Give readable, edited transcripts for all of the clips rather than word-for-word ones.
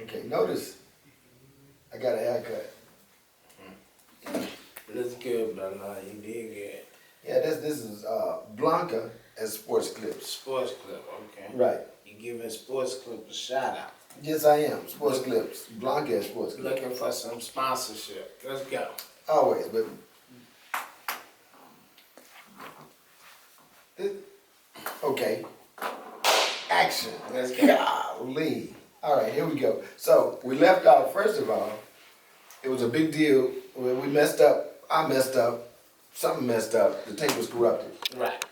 Okay, notice I got a haircut. Looks good, brother. You did good. Yeah, this is Blanca at Sports Clips. Sports Clip, okay. Right. You giving Sports Clip a shout out. Yes, I am. Sports Clips. Blanca at Sports Clips. Looking for some sponsorship. Let's go. Always, but okay. Action. Let's go. Golly. All right, here we go. So we left out. First of all, it was a big deal. When we messed up. I messed up. Something messed up. The tape was corrupted. Right.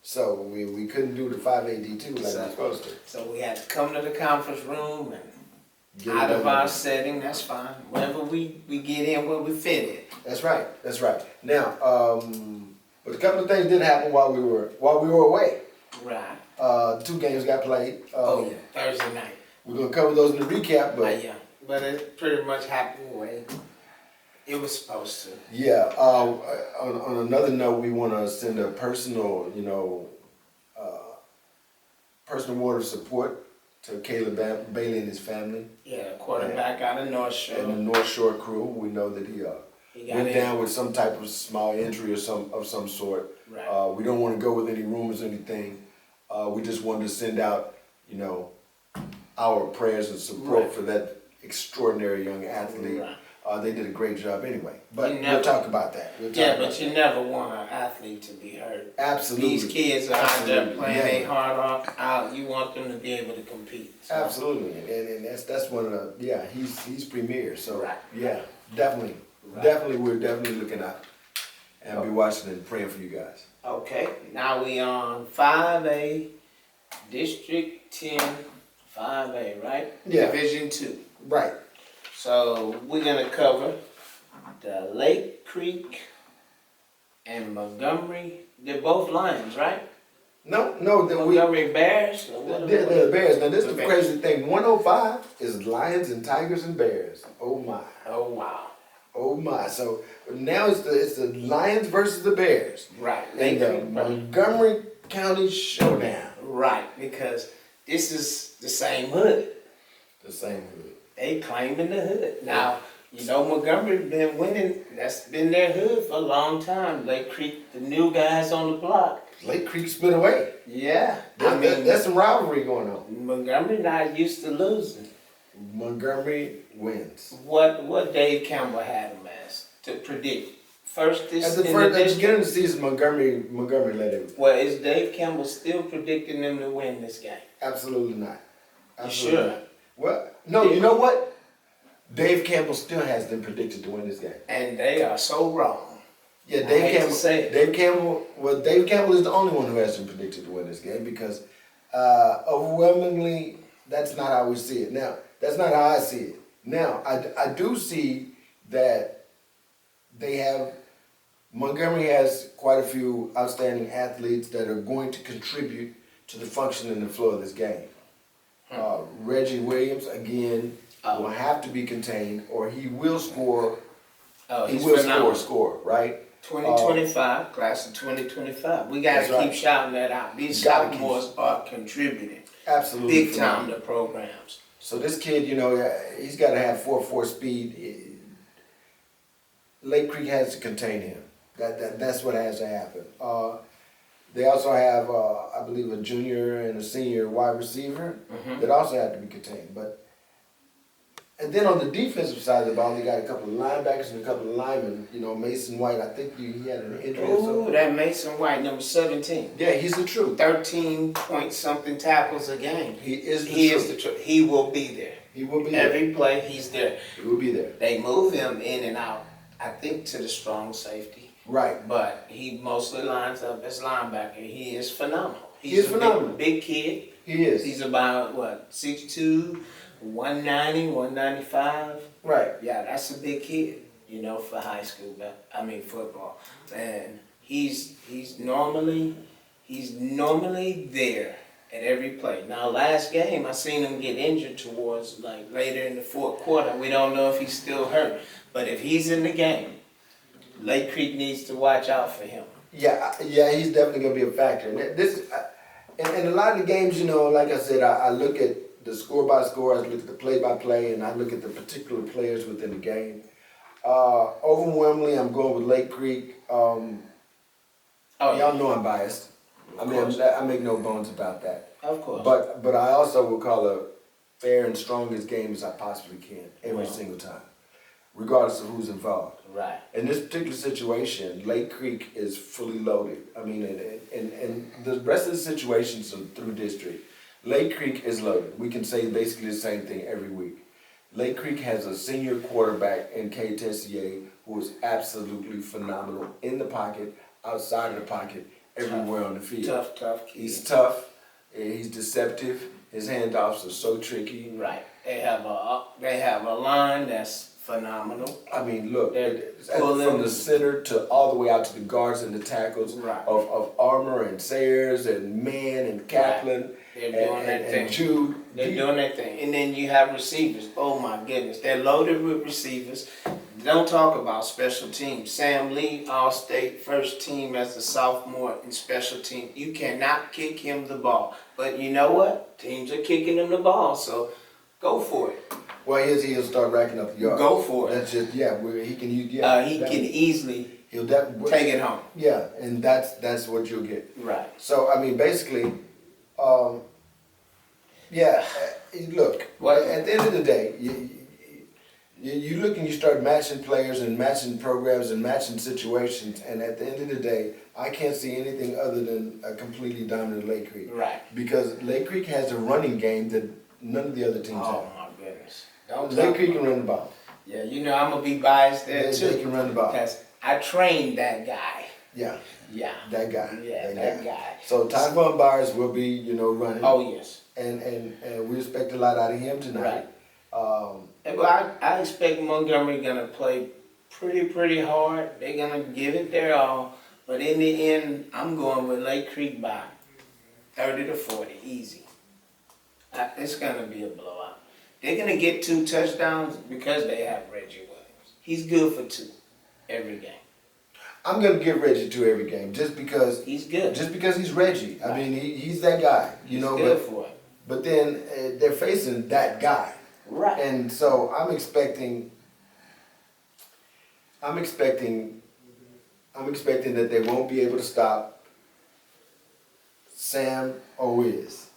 So we couldn't do the 5AD2 like we were supposed to. So we had to come to the conference room and Get out it of done. our setting. That's fine. Wherever we get in, where we fit in. That's right. That's right. Now, but a couple of things did happen while we were away. Right. 2 games got played. Oh yeah, Thursday night. We're gonna cover those in the recap, but Yeah, but it pretty much happened the way it was supposed to. yeah. On another note, we want to send a personal, personal word of support to Caleb Bailey and his family Yeah, quarterback out of North Shore. and the North Shore crew. We know that he went down with some type of small injury or some sort. Right. We don't want to go with any rumors or anything. We just wanted to send out, our prayers and support Right. for that extraordinary young athlete. Right. They did a great job anyway. But You we'll never- talk about that. We'll talk Yeah, about but you never want an athlete to be hurt. Absolutely. These kids are out there Absolutely. playing Yeah. their hard rock out. You want them to be able to compete. So. Absolutely, and that's one of the he's premier. So Right. yeah, definitely, Right. we're definitely looking out and be watching and praying for you guys. Okay, now we on 5A, District 10, 5A, right? Yeah. Division 2. Right. So we're gonna cover the Lake Creek and Montgomery. They're both Lions, right? No, Montgomery Bears. Or what are they're the Bears. Now this is The the Bears. crazy thing. 105 is Lions and Tigers and Bears. Oh my, Oh wow! oh my. So now it's the Lions versus the Bears Right, in Lake the Creek. Montgomery County Showdown. Right, because this is the same hood. The same hood. They claiming the hood. Now, Montgomery been winning. That's been their hood for a long time. Lake Creek, the new guys on the block. Lake Creek split away. Yeah, There's some rivalry going on. Montgomery not used to losing. Montgomery wins. What Dave Campbell had him as to predict first this At the beginning of the season, Montgomery led it. Well, is Dave Campbell still predicting them to win this game? Absolutely not. You sure? Not. Well, no, you know what? Dave Campbell still has them predicted to win this game. And they are so wrong. Yeah, I Dave hate to Campbell. say it. Dave Campbell is the only one who has them predicted to win this game because overwhelmingly, that's not how we see it. Now, that's not how I see it. Now, I do see that Montgomery has quite a few outstanding athletes that are going to contribute to the function and the flow of this game. Reggie Williams, again, will have to be contained or he will score. Oh, He he's will phenomenal. score, right? 2025, class of 2025. We got That's to right. keep shouting that out. These Gotta keep- sophomores are contributing Absolutely. big time to programs. So this kid, he's got to have 4.4 speed. Lake Creek has to contain him. That's what has to happen. They also have, I believe, a junior and a senior wide receiver that also have to be contained. And then on the defensive side of the ball, they got a couple of linebackers and a couple of linemen. Mason White, I think he had an injury or Ooh, something. that Mason White, number 17. Yeah, he's the truth. 13 point something tackles a game. He is the He truth. is the truth. He will be there. He will be there. Every play, he's there. He will be there. They move him in and out, I think, to the strong safety. Right. But he mostly lines up as linebacker. He is phenomenal. He is phenomenal. Big kid. He is. He's about, 6'2", 190, 195. Right. Yeah, that's a big kid, for high school, football. And he's normally there at every play. Now, last game, I seen him get injured towards, later in the fourth quarter. We don't know if he's still hurt. But if he's in the game, Lake Creek needs to watch out for him. Yeah, he's definitely going to be a factor. And a lot of the games, like I said, I look at the score by score, I look at the play by play, and I look at the particular players within the game. Overwhelmingly, I'm going with Lake Creek. Y'all know I'm biased. I make no bones about that. Of course. But I also will call a fair and strongest game as I possibly can every single time, regardless of who's involved. Right. In this particular situation, Lake Creek is fully loaded. I mean, and the rest of the situations through district, Lake Creek is loaded. We can say basically the same thing every week. Lake Creek has a senior quarterback in K Tessier who is absolutely phenomenal in the pocket, outside of the pocket, everywhere on the field. Tough kid. He's tough. He's deceptive. His handoffs are so tricky. Right. They have a line that's phenomenal. I mean, look, From from the center to all the way out to the guards and the tackles of Armour and Sayers and Mann and Kaplan. Right. They're doing that thing. And Jude. They're doing that thing. And then you have receivers. Oh my goodness. They're loaded with receivers. Don't talk about special teams. Sam Lee, All-State, first team as a sophomore in special team. You cannot kick him the ball. But you know what? Teams are kicking him the ball, so go for it. Well, he'll start racking up the yards. Go for it. That's just, where he can use, He can easily take it home. Yeah, and that's what you'll get. Right. So, I mean, basically, look, at the end of the day, you look and you start matching players and matching programs and matching situations, and at the end of the day, I can't see anything other than a completely dominant Lake Creek. Right. Because Lake Creek has a running game that none of the other teams have. Oh my goodness. Lake Creek can run the ball. Yeah, you know I'm gonna be biased there too. They can run the ball. Because I trained that guy. Yeah. Yeah. That guy. Yeah, that guy. So Typhon Byers will be, running. Oh yes. And we expect a lot out of him tonight. Right. I expect Montgomery gonna play pretty hard. They're gonna give it their all. But in the end, I'm going with Lake Creek by 30 to 40, easy. It's gonna be a blowout. They're gonna get 2 touchdowns because they have Reggie Williams. He's good for 2 every game. I'm gonna give Reggie 2 every game just because he's good. Just because he's Reggie. Right. I mean, he's that guy. He's good for it. But then they're facing that guy. Right. And so I'm expecting that they won't be able to stop Sam or Wiz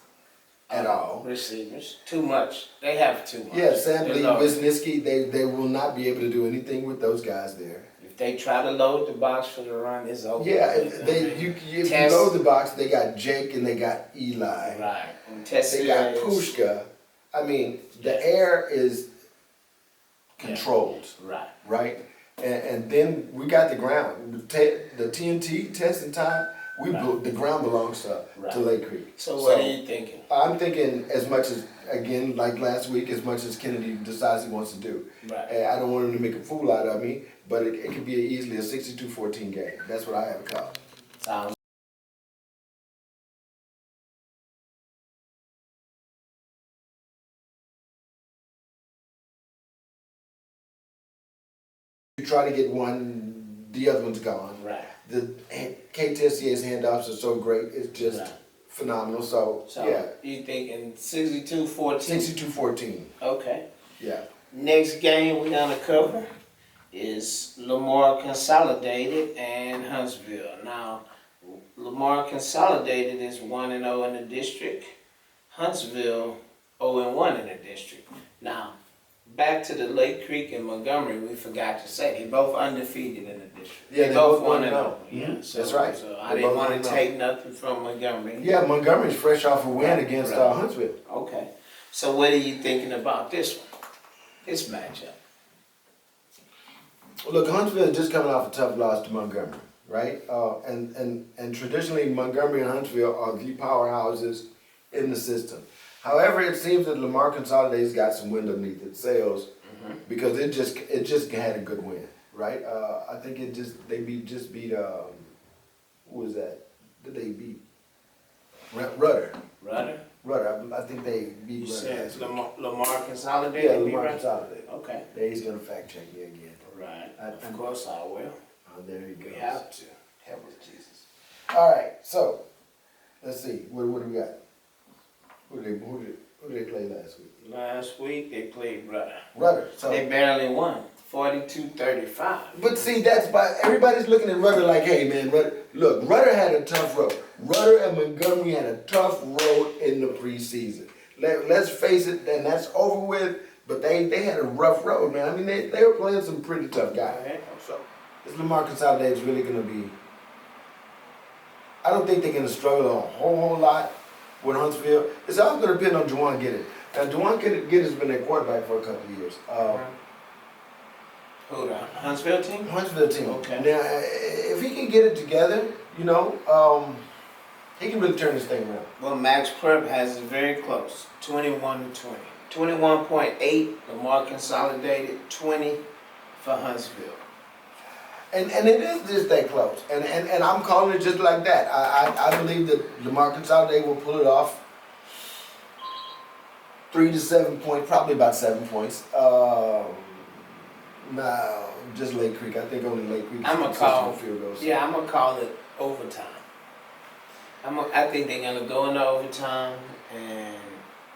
at all. Receivers. Too much. They have too much. Yeah, Sam Lee, Wisniewski, they will not be able to do anything with those guys there. If they try to load the box for the run, it's over. Yeah, if you load the box, they got Jake and they got Eli. Right. And they got Pushka. I mean, the air is controlled. Right. Right? And then we got the ground. The TNT testing time, the ground belongs to Lake Creek. So what are you thinking? I'm thinking as much as, again, like last week, as much as Kennedy decides he wants to do. Right. And I don't want him to make a fool out of me, but it could be easily a 62-14 game. That's what I have it called. Sounds You try to get one, the other one's gone. right. The KTSCA's handoffs are so great, it's just phenomenal. So yeah. You thinking 62-14? 62-14. Okay. Yeah. Next game we're gonna cover is Lamar Consolidated and Huntsville. Now, Lamar Consolidated is 1-0 in the district. Huntsville 0-1 in the district. Now, back to the Lake Creek and Montgomery, we forgot to say, they both undefeated in the district. Yeah, they both 1-0. Yeah, so, that's right. So I didn't want to take nothing from Montgomery. Yeah, Montgomery's fresh off a win against Huntsville. Okay. So what are you thinking about this one? This matchup? Look, Huntsville is just coming off a tough loss to Montgomery, right? And traditionally, Montgomery and Huntsville are the powerhouses in the system. However, it seems that Lamar Consolidated's got some wind underneath its sails because it just had a good win, right? I think they beat who was that? Did they beat Rudder? Rudder. I think they beat You Rudder. said Lamar Consolidated? Yeah, Lamar Consolidated. Okay. He's gonna fact check me again. Right. Of course I will. Oh, there you go. We have to. Help us, Jesus. All right, so let's see. What do we got? Who did they play last week? Last week they played Rudder. Rudder. So, They barely won, 42-35. but see, that's by everybody's looking at Rudder like, hey man, Rudder. Look, Rudder had a tough road. Rudder and Montgomery had a tough road in the preseason. Let's face it, and that's over with. But they had a rough road, man. I mean, they were playing some pretty tough guys. So, is Lamar Consolidated really going to be? I don't think they're going to struggle a whole lot with Huntsville. It's all going to depend on Juwan Giddens. Now, Juwan Giddens has been their quarterback for a couple of years. Who the Huntsville team? Huntsville team. Okay. Now, if he can get it together, he can really turn this thing around. Well, Max Prep has it very close, 21-20. 21.8, Lamar Consolidated, 20 for Huntsville. And it is just that close. And I'm calling it just like that. I believe that Lamar Consolidated will pull it off. 3 to 7 points, probably about 7 points. No, just Lake Creek. I think only Lake Creek. I'm gonna call. Field goals. Yeah, I'm gonna call it overtime. I think they're gonna go into overtime, and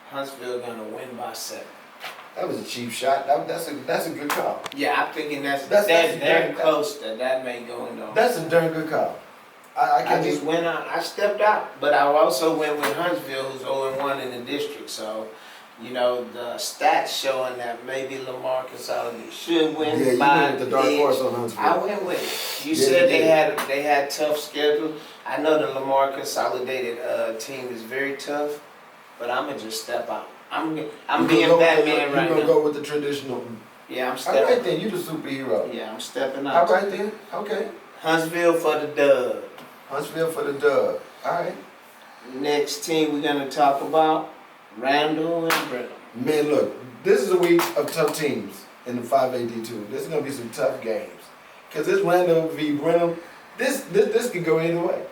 Huntsville gonna win by 7. That was a cheap shot. That's a good call. Yeah, I'm thinking that's very close that may go into overtime. That's a darn good call. I just went out. I stepped out, but I also went with Huntsville, who's 0-1 in the district. So, the stats showing that maybe Lamar Consolidated should win. Yeah, you by went with the dark horse on Huntsville. I went with it. You said they had tough schedule. I know the Lamar Consolidated team is very tough, but I'm gonna just step out. I'm being Batman right now. You're gonna go with the traditional. Yeah, I'm stepping. All right then, you the superhero. Yeah, I'm stepping out. All right then, okay. Huntsville for the dub. Huntsville for the dub. All right. Next team we're gonna talk about, Randall and Brenham. Man, look, this is a week of tough teams in the 5AD2. This is gonna be some tough games. Cause this Randall v. Brenham, this could go either way.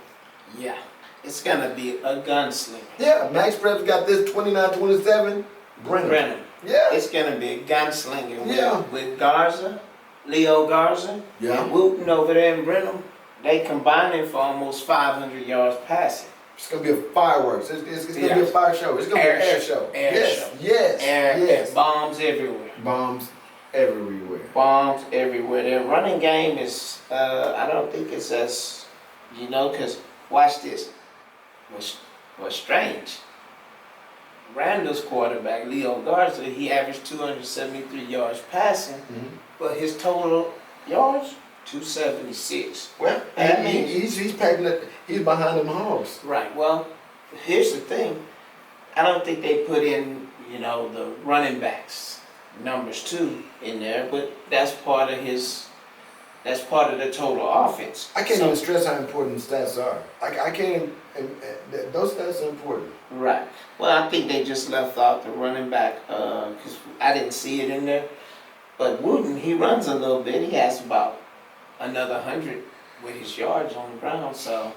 Yeah, it's gonna be a gunslinger. Yeah, Max Prep's got this 29-27. Brenham. Yeah. It's gonna be a gunslinger Yeah. with Garza, Leo Garza, Yeah. and Wooten over there in Brenham. They combining for almost 500 yards passing. It's gonna be a fireworks. It's gonna be a fire show. It's gonna be an air show. Yes. Yes. Bombs everywhere. Bombs everywhere. Bombs everywhere. Their running game is, I don't think it's as, because watch this. What's strange? Randall's quarterback, Leo Garza, he averaged 273 yards passing, but his total yards, 276. Well, That he's packing it. He's behind them hogs. Right. Well, here's the thing. I don't think they put in, the running backs numbers too in there, but that's part of the total offense. I can't even stress how important stats are. I can't. Those stats are important. Right. Well, I think they just left out the running back because I didn't see it in there. But Wooten, he runs a little bit. He has about another 100 with his yards on the ground. So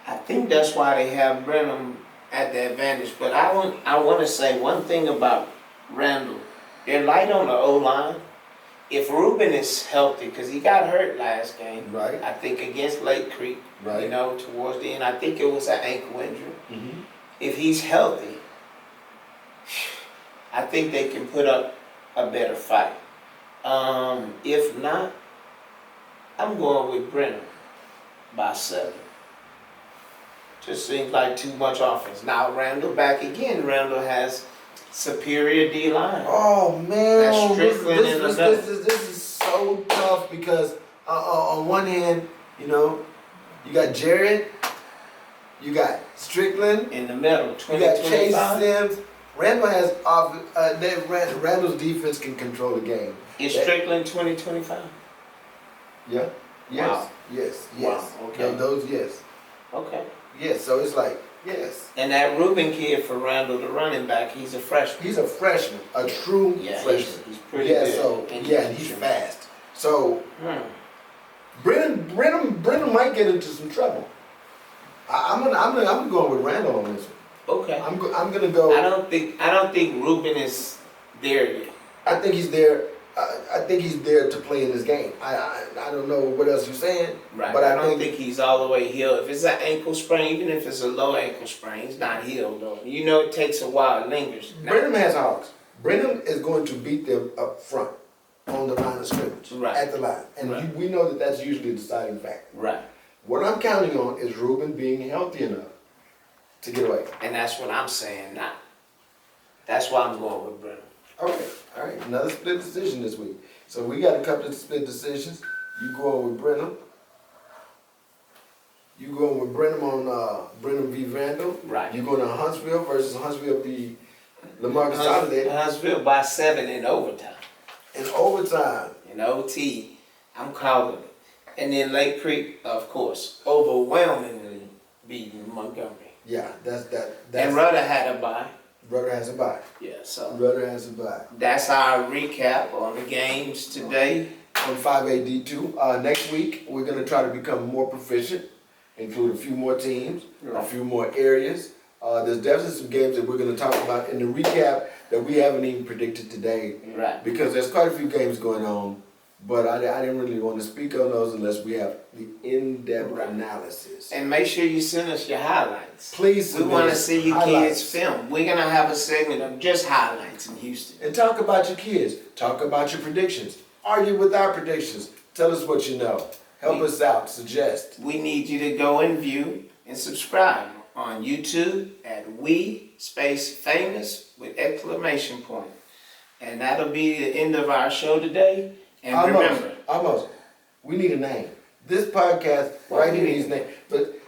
I think that's why they have Brenham at the advantage. But I want to say one thing about Randall. They're light on the O-line. If Ruben is healthy, because he got hurt last game, Right. I think against Lake Creek, Right. Towards the end, I think it was an ankle injury. Mm-hmm. If he's healthy, I think they can put up a better fight. If not, I'm going with Brenham by 7. Just seems like too much offense. Now Randall back again. Randall has superior D-line. Oh man, That's Strickland in the middle. this is so tough because on one hand, you got Jared, you got Strickland, In the middle, you got Chase 20-25. Sims. Randall has Randall's defense can control the game. Is Strickland 20-25? Yeah. Yes. Wow. Yes. Wow, okay. Those yes. Okay. Yes. So it's like yes. And that Ruben kid for Randall, the running back, he's a freshman. He's a freshman, a true freshman. He's pretty Yeah. good. So And he's fast. So Hmm. Brenham might get into some trouble. I'm going with Randall on this one. Okay. I'm gonna go. I don't think Ruben is there yet. I think he's there. I think he's there to play in this game. I don't know what else you're saying, Right. but I don't think he's all the way healed. If it's an ankle sprain, even if it's a low ankle sprain, he's not healed though. You know it takes a while, it lingers. Brenham has hogs. Brenham is going to beat them up front on the line of scrimmage, Right. at the line. And Right. we know that that's usually the deciding factor. Right. What I'm counting on is Ruben being healthy enough to get away. And that's what I'm saying now. That's why I'm going with Brenham. Okay, all right, another split decision this week. So we got a couple of split decisions. You going with Brenham. You going with Brenham on Brenham v. Randall. Right. You going to Huntsville versus Huntsville v. Lamar Consolidated. Huntsville by 7 in overtime. In overtime. In OT, I'm calling it. And then Lake Creek, of course, overwhelmingly beating Montgomery. Yeah, that's And Rudder had a bye. Rudder has a bye. Yeah, so Rudder has a bye. that's our recap on the games today. On 5AD2. Next week, we're going to try to become more proficient, include a few more teams, a few more areas. There's definitely some games that we're going to talk about in the recap that we haven't even predicted today. Right. Because there's quite a few games going on, but I didn't really want to speak on those unless we have the in-depth analysis. And make sure you send us your highlights. Please We want to see your highlights. kids film. We're going to have a segment of just highlights in Houston. And talk about your kids. Talk about your predictions. Argue with our predictions. Tell us what you know. Help us out. Suggest. We need you to go and view and subscribe on YouTube at @we_famous with exclamation point. And that'll be the end of our show today. And remember, Almost. We need a name. This podcast, right here needs a name. But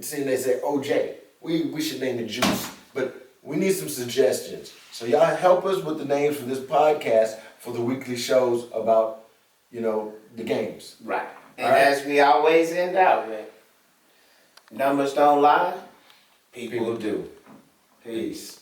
seeing they say OJ, we should name it Juice. But we need some suggestions. So y'all help us with the names for this podcast for the weekly shows about, the games. right. And All right. as we always end out with, numbers don't lie, people People do. do. Peace.